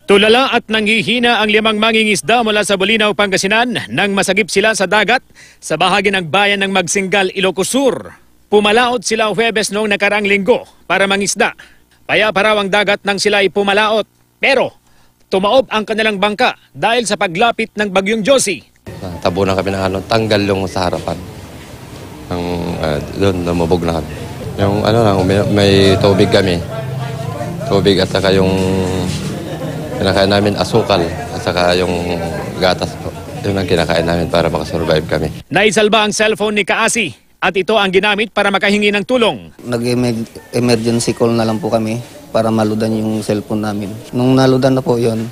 Tulala at nanghihina ang 5 mangingisda mula sa Bolinao, Pangasinan nang masagip sila sa dagat sa bahagi ng bayan ng Magsingal, Ilocos Sur. Pumalaot sila Huwebes noong nakaraang linggo para mangisda. Payapa raw ang dagat nang sila ay pumalaot. Pero tumaob ang kanilang bangka dahil sa paglapit ng Bagyong Josie. Tabunan kami ng tanggal yung sa harapan. Doon lumubog na kami. Yung may tubig kami. Tubig at saka yung kinakain namin asukal at saka yung gatas po. Yun ang kinakain namin para makasurvive kami. Naisalba ang cellphone ni Kaasi at ito ang ginamit para makahingi ng tulong. Nag-emergency call na lang po kami para maludan yung cellphone namin. Nung naludan na po yun,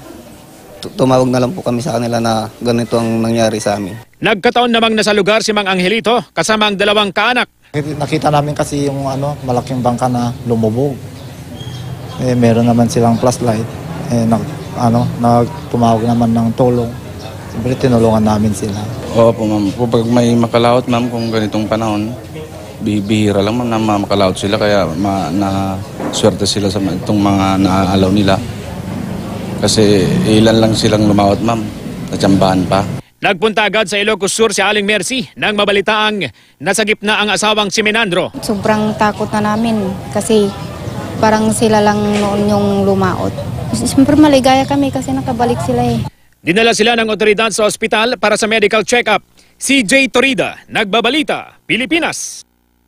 tumawag na lang po kami sa kanila na ganito ang nangyari sa amin. Nagkataon namang nasa lugar si Mang Angelito kasama ang 2 kaanak. Nakita namin kasi yung malaking bangka na lumubog. Meron naman silang flashlight. Tumawag naman ng tulong. Siyempre tinulungan namin sila. Oo po ma'am. Kapag may makalaot ma'am kung ganitong panahon, bihira lang ma'am na makalaot sila kaya na-swerte sila sa itong mga naaalaw nila. Kasi ilan lang silang lumawat ma'am, natsambahan pa. Nagpunta agad sa Ilocos Sur si Aling Mercy nang mabalitaang nasagip na ang asawang si Menandro. Sobrang takot na namin kasi parang sila lang noon yung lumaot. Siyempre maligaya kami kasi nakabalik sila eh. Dinala sila ng otoridad sa ospital para sa medical check-up. CJ Torida, Nagbabalita, Pilipinas.